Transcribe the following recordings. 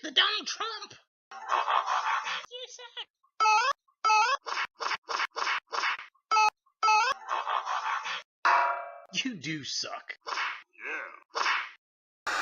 the Donald Trump! You suck! You do suck. Yeah.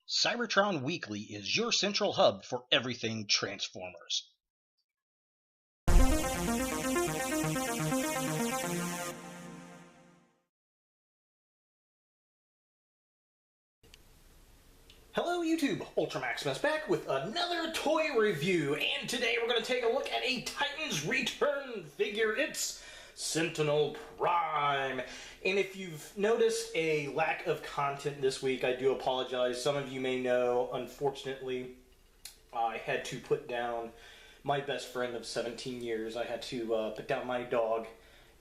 Cybertron Weekly is your central hub for everything Transformers. Hello YouTube, Ultramaximus back with another toy review, and today we're going to take a look at a Titans Return figure. It's Sentinel Prime. And if you've noticed a lack of content this week, I do apologize. Some of you may know, unfortunately, I had to put down my best friend of 17 years. I had to put down my dog,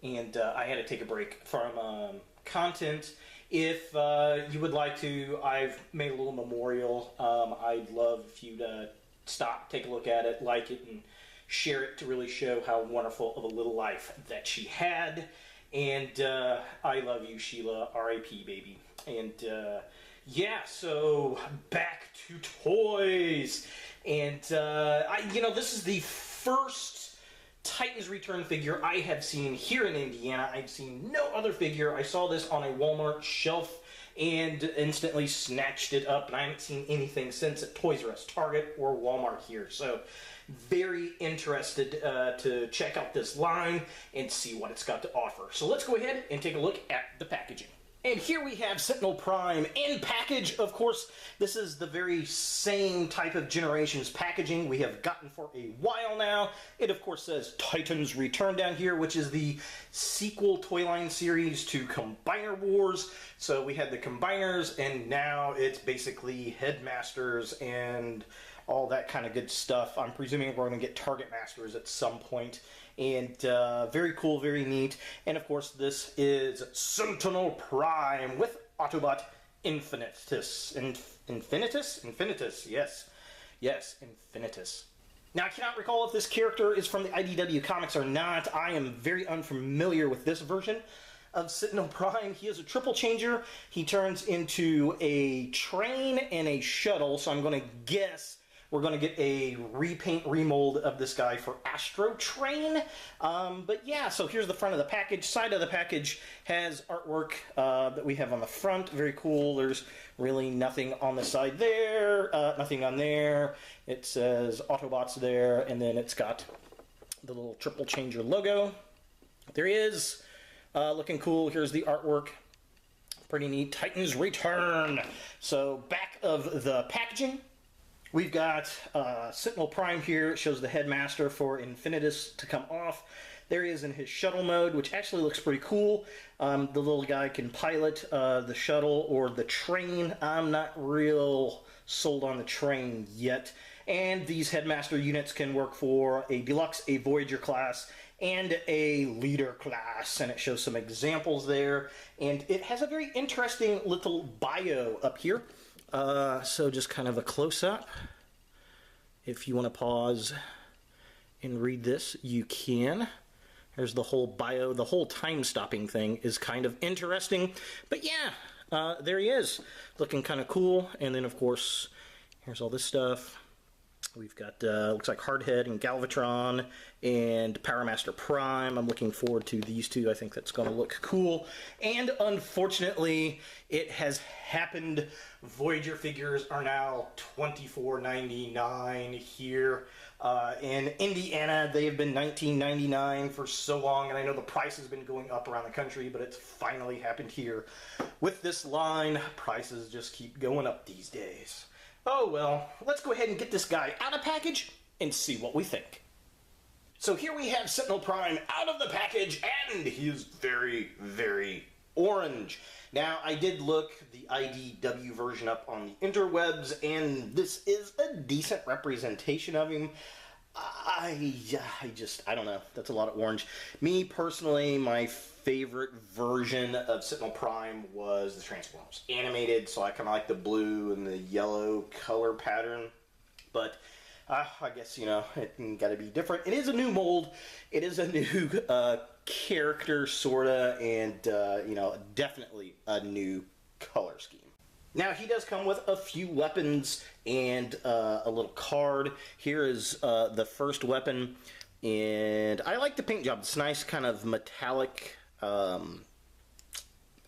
and I had to take a break from content. If you would like to, I've made a little memorial. I'd love if you'd stop, take a look at it, like it, and share it to really show how wonderful of a little life that she had. And I love you, Sheila. R.I.P. baby. And yeah, so back to toys. And this is the first Titans Return figure I have seen here in Indiana. I've seen no other figure. I saw this on a Walmart shelf and instantly snatched it up, and I haven't seen anything since at Toys R Us, Target, or Walmart here. So very interested to check out this line and see what it's got to offer. So let's go ahead and take a look at the packaging. And here we have Sentinel Prime in package. Of course, this is the very same type of Generations packaging we have gotten for a while now. It, of course, says Titans Return down here, which is the sequel toy line series to Combiner Wars. So we had the Combiners, and now it's basically Headmasters and all that kind of good stuff. I'm presuming we're going to get Target Masters at some point. And very cool, very neat. And of course, this is Sentinel Prime with Autobot Infinitus. Infinitus, yes. Yes, Infinitus. Now, I cannot recall if this character is from the IDW comics or not. I am very unfamiliar with this version of Sentinel Prime. He is a triple changer. He turns into a train and a shuttle, so I'm going to guess we're going to get a repaint, remold of this guy for Astro Train. But yeah, so here's the front of the package. Side of the package has artwork that we have on the front. Very cool. There's really nothing on the side there. Nothing on there. It says Autobots there, and then it's got the little triple changer logo. There he is. Looking cool. Here's the artwork. Pretty neat. Titans Return. So back of the packaging, we've got Sentinel Prime here. It shows the Headmaster for Infinitus to come off. There he is in his shuttle mode, which actually looks pretty cool. The little guy can pilot the shuttle or the train. I'm not real sold on the train yet. And these Headmaster units can work for a Deluxe, a Voyager class, and a Leader class. And it shows some examples there. And it has a very interesting little bio up here. So just kind of a close-up. If you want to pause and read this, you can. There's the whole bio. The whole time-stopping thing is kind of interesting. But yeah, there he is. Looking kind of cool. And then, of course, here's all this stuff. We've got, looks like Hardhead and Galvatron and Powermaster Prime. I'm looking forward to these two. I think that's going to look cool. And unfortunately, it has happened. Voyager figures are now $24.99 here in Indiana. They have been $19.99 for so long, and I know the price has been going up around the country, but it's finally happened here. With this line, prices just keep going up these days. Oh well, let's go ahead and get this guy out of package and see what we think. So here we have Sentinel Prime out of the package, and he is very, very orange. Now, I did look the IDW version up on the interwebs, and this is a decent representation of him. I don't know. That's a lot of orange. Me, personally, my favorite version of Sentinel Prime was the Transformers animated, so I kind of like the blue and the yellow color pattern. But I guess, it got to be different. It is a new mold. It is a new character, sorta, and, definitely a new color scheme. Now, he does come with a few weapons and a little card. Here is the first weapon, and I like the paint job. It's nice, kind of metallic,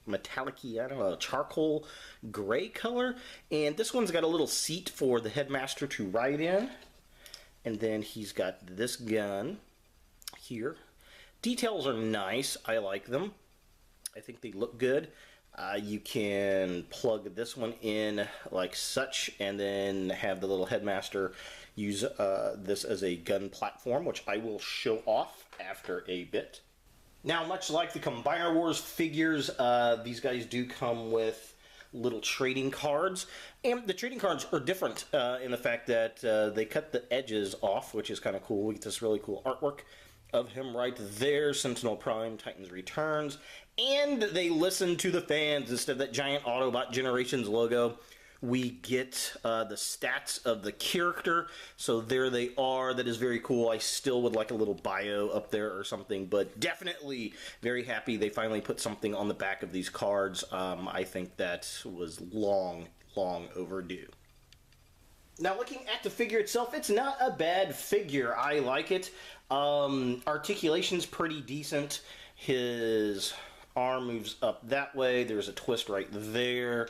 metallic-y, I don't know, charcoal gray color. And this one's got a little seat for the headmaster to ride in. And then he's got this gun here. Details are nice. I like them. I think they look good. You can plug this one in like such, and then have the little headmaster use this as a gun platform, which I will show off after a bit. Now, much like the Combiner Wars figures, these guys do come with little trading cards, and the trading cards are different in the fact that they cut the edges off, which is kind of cool. We get this really cool artwork of him right there, Sentinel Prime, Titans Returns, and they listen to the fans. Instead of that giant Autobot Generations logo, we get the stats of the character, so there they are. That is very cool. I still would like a little bio up there or something, but definitely very happy they finally put something on the back of these cards. I think that was long overdue. Now, looking at the figure itself, it's not a bad figure. I like it. Articulation's pretty decent. His arm moves up that way. There's a twist right there.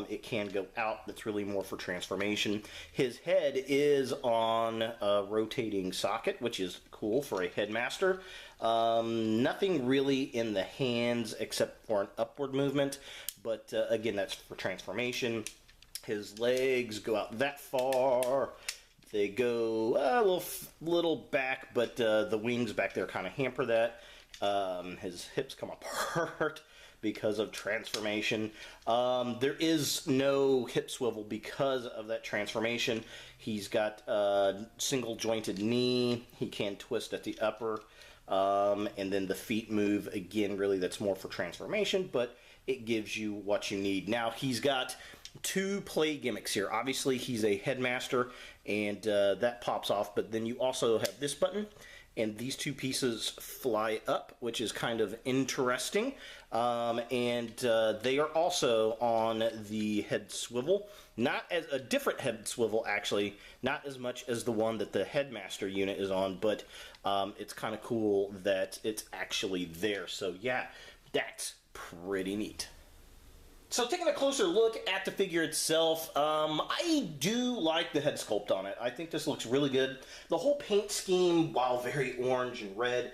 It can go out. That's really more for transformation. His head is on a rotating socket, which is cool for a headmaster. Nothing really in the hands except for an upward movement, but again, that's for transformation. His legs go out that far. They go a little back, but the wings back there kind of hamper that. His hips come apart because of transformation. There is no hip swivel because of that transformation. He's got a single jointed knee. He can twist at the upper. And then the feet move. Again, really that's more for transformation, but it gives you what you need. Now, he's got two play gimmicks here. Obviously, he's a headmaster, and that pops off, but then you also have this button, and these two pieces fly up, which is kind of interesting. And they are also on the head swivel. Not as a different head swivel, actually. Not as much as the one that the headmaster unit is on, but it's kind of cool that it's actually there. So yeah, that's pretty neat. So taking a closer look at the figure itself, I do like the head sculpt on it. I think this looks really good. The whole paint scheme, while very orange and red,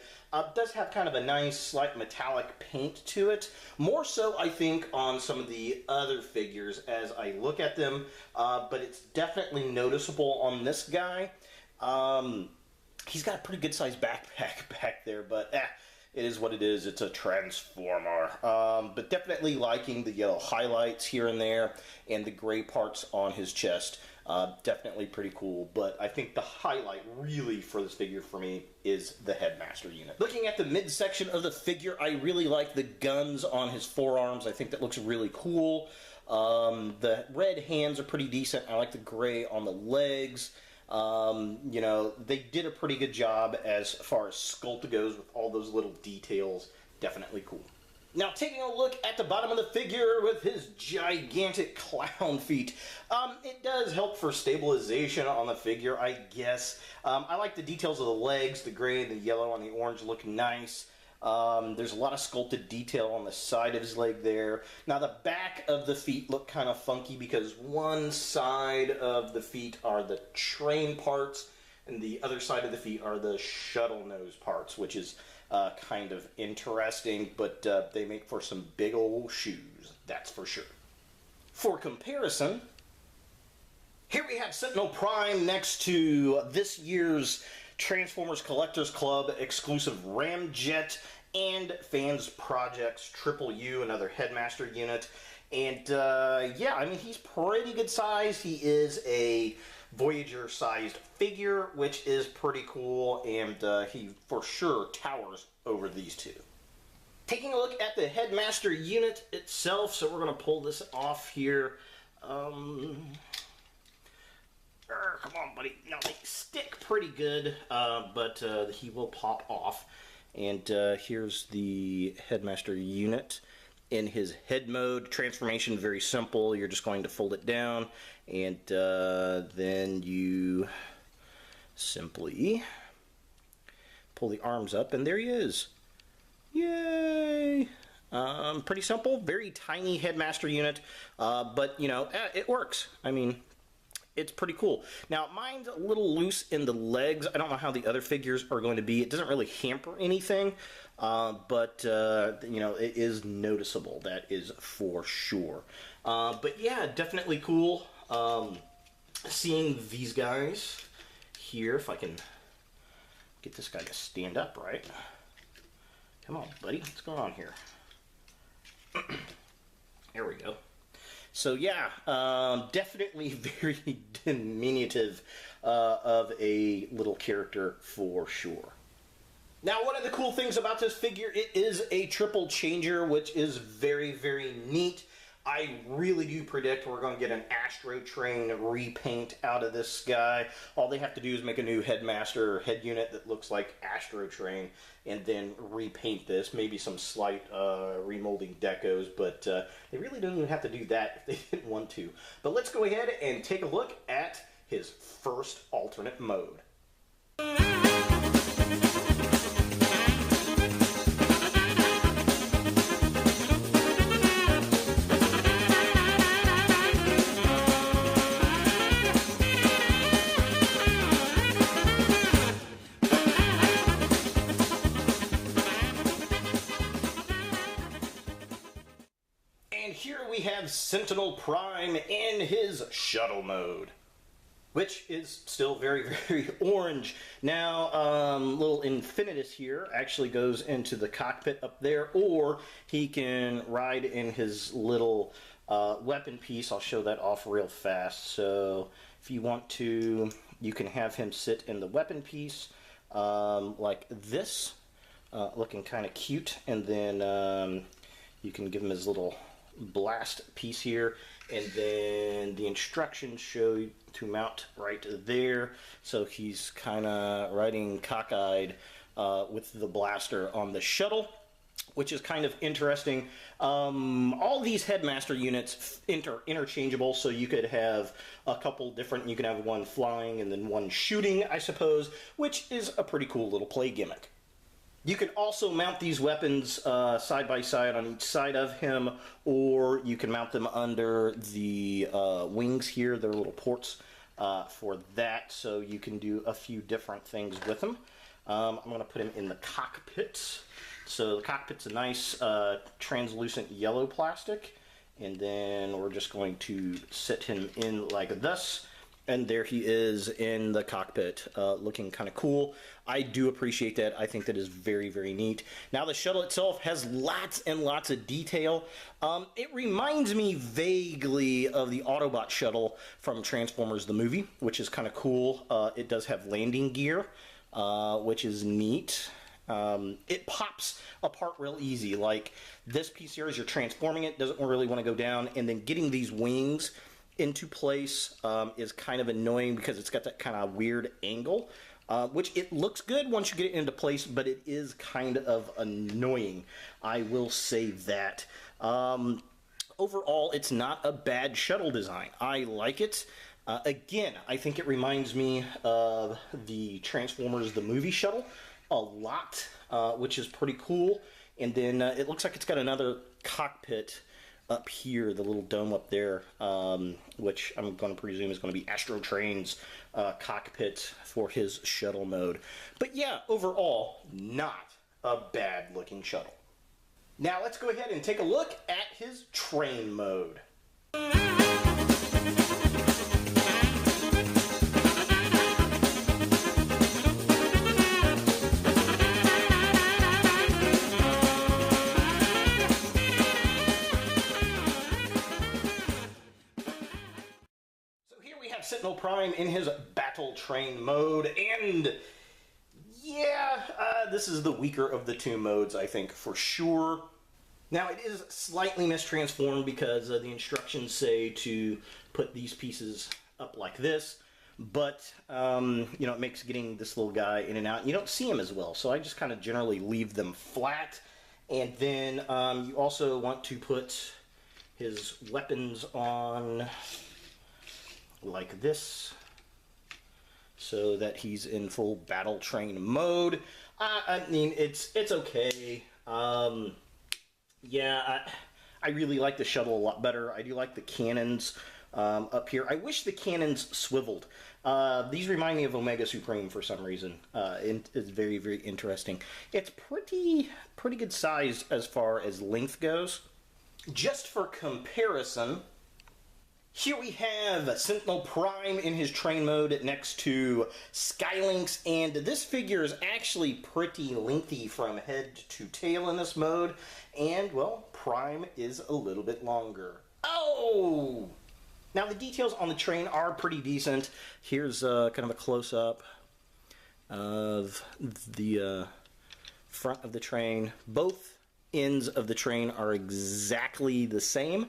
does have kind of a nice, slight metallic paint to it. More so, I think, on some of the other figures as I look at them, but it's definitely noticeable on this guy. He's got a pretty good-sized backpack back there, but it is what it is. It's a Transformer. But definitely liking the yellow highlights here and there and the gray parts on his chest. Definitely pretty cool. But I think the highlight really for this figure for me is the headmaster unit. Looking at the midsection of the figure, I really like the guns on his forearms. I think that looks really cool. The red hands are pretty decent. I like the gray on the legs. You know, they did a pretty good job as far as sculpt goes with all those little details. Definitely cool. Now, taking a look at the bottom of the figure with his gigantic clown feet, it does help for stabilization on the figure, I guess. I like the details of the legs. The gray and the yellow on the orange look nice. There's a lot of sculpted detail on the side of his leg there. Now, the back of the feet look kind of funky because one side of the feet are the train parts and the other side of the feet are the shuttle nose parts, which is kind of interesting, but they make for some big old shoes, that's for sure. For comparison, here we have Sentinel Prime next to this year's Transformers Collectors Club exclusive Ramjet and Fans Projects Triple U, another Headmaster unit. And yeah, I mean, he's pretty good size. He is a Voyager-sized figure, which is pretty cool, and he for sure towers over these two. Taking a look at the Headmaster unit itself, so we're going to pull this off here. Come on, buddy. No, they stick pretty good, but he will pop off. And here's the Headmaster unit. in his head mode. Transformation, very simple. You're just going to fold it down, and then you simply pull the arms up, and there he is. Yay! Pretty simple, very tiny headmaster unit, but you know, it works. I mean, it's pretty cool. Now, mine's a little loose in the legs. I don't know how the other figures are going to be. It doesn't really hamper anything, but you know, it is noticeable. That is for sure. But yeah, definitely cool. Seeing these guys here, if I can get this guy to stand up right. Come on, buddy. What's going on here? There we go. So yeah, definitely very diminutive of a little character for sure. Now, one of the cool things about this figure, it is a triple changer, which is very, very neat. I really do predict we're going to get an Astro Train repaint out of this guy. All they have to do is make a new headmaster or head unit that looks like Astro Train and then repaint this. Maybe some slight remolding decos, but they really don't even have to do that if they didn't want to. But let's go ahead and take a look at his first alternate mode. And here we have Sentinel Prime in his shuttle mode, which is still very, very orange. Now, little Infinitus here actually goes into the cockpit up there, or he can ride in his little weapon piece. I'll show that off real fast. So if you want to, you can have him sit in the weapon piece like this, looking kind of cute, and then you can give him his little blast piece here, and then the instructions show you to mount right there, so he's kind of riding cockeyed with the blaster on the shuttle, which is kind of interesting. All these headmaster units interchangeable, so you could have a couple different, you can have one flying and then one shooting, I suppose, which is a pretty cool little play gimmick. You can also mount these weapons side by side on each side of him, or you can mount them under the wings here. There are little ports for that, so you can do a few different things with them. I'm going to put him in the cockpit. So the cockpit's a nice translucent yellow plastic, and then we're just going to sit him in like this. And there he is in the cockpit, looking kind of cool. I do appreciate that. I think that is very, very neat. Now, the shuttle itself has lots and lots of detail. It reminds me vaguely of the Autobot shuttle from Transformers the movie, which is kind of cool. It does have landing gear, which is neat. It pops apart real easy. Like this piece here, as you're transforming it, doesn't really want to go down, and then getting these wings into place is kind of annoying because it's got that kind of weird angle, which it looks good once you get it into place, but it is kind of annoying. I will say that. Overall, it's not a bad shuttle design. I like it. Again, I think it reminds me of the Transformers the movie shuttle a lot, which is pretty cool. And then it looks like it's got another cockpit up here, the little dome up there, which I'm going to presume is going to be Astro Train's cockpit for his shuttle mode. But yeah, overall, not a bad looking shuttle. Now let's go ahead and take a look at his train mode. Sentinel Prime in his battle train mode, and yeah, this is the weaker of the two modes, I think, for sure. Now, it is slightly mistransformed because the instructions say to put these pieces up like this, but, you know, it makes getting this little guy in and out, you don't see him as well, so I just kind of generally leave them flat, And then you also want to put his weapons on like this, so that he's in full battle train mode. I mean, it's okay. Yeah, I really like the shuttle a lot better. I do like the cannons up here. I wish the cannons swiveled. These remind me of Omega Supreme for some reason. It's very, very interesting. It's pretty good size as far as length goes. Just for comparison, here we have Sentinel Prime in his train mode next to Skylynx, and this figure is actually pretty lengthy from head to tail in this mode, and, well, Prime is a little bit longer. Oh! Now, the details on the train are pretty decent. Here's kind of a close-up of the front of the train. Both ends of the train are exactly the same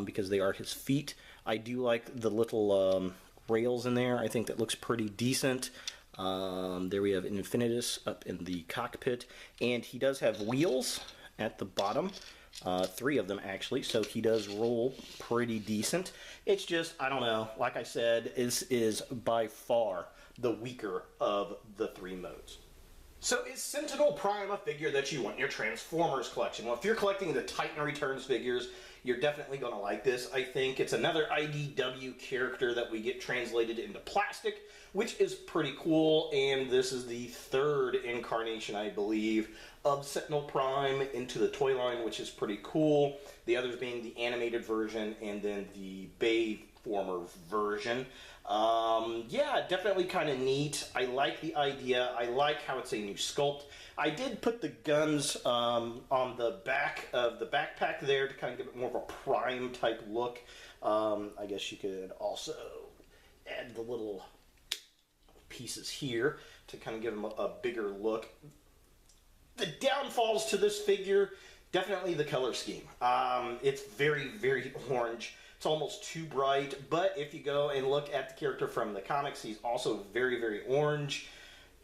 because they are his feet. I do like the little rails in there. I think that looks pretty decent. There we have Infinitus up in the cockpit, and he does have wheels at the bottom. 3 of them actually, so he does roll pretty decent. It's just, I don't know, like I said, this is by far the weaker of the 3 modes. So is Sentinel Prime a figure that you want in your Transformers collection? Well, if you're collecting the Titan Returns figures, you're definitely going to like this. I think it's another IDW character that we get translated into plastic, which is pretty cool, and this is the 3rd incarnation, I believe, of Sentinel Prime into the toy line, which is pretty cool. The others being the animated version and then the Bayformer version. Yeah, definitely kind of neat. I like the idea. I like how it's a new sculpt. I did put the guns on the back of the backpack there to kind of give it more of a Prime type look. I guess you could also add the little pieces here to kind of give them a bigger look. The downfalls to this figure, definitely the color scheme. It's very, very orange. It's almost too bright, but if you go and look at the character from the comics, he's also very, very orange.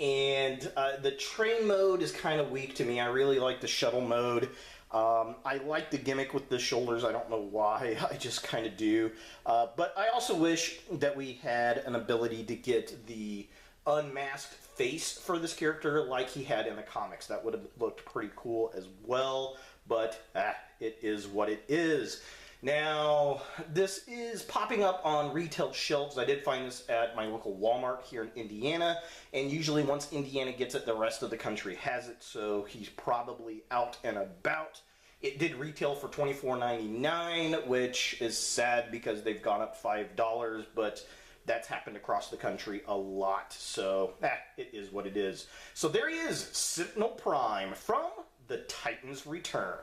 And the train mode is kind of weak to me. I really like the shuttle mode. I like the gimmick with the shoulders. I don't know why. I just kind of do. But I also wish that we had an ability to get the unmasked face for this character like he had in the comics. That would have looked pretty cool as well. But it is what it is. Now, this is popping up on retail shelves. I did find this at my local Walmart here in Indiana, and usually once Indiana gets it, the rest of the country has it, so he's probably out and about. It did retail for $24.99, which is sad because they've gone up $5, but that's happened across the country a lot, so it is what it is. So there he is, Sentinel Prime from the Titans Return.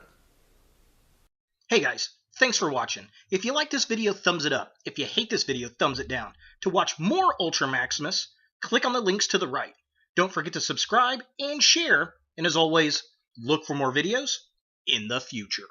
Hey guys, thanks for watching. If you like this video, thumbs it up. If you hate this video, thumbs it down. To watch more Ultra Maximus, click on the links to the right. Don't forget to subscribe and share, and as always, look for more videos in the future.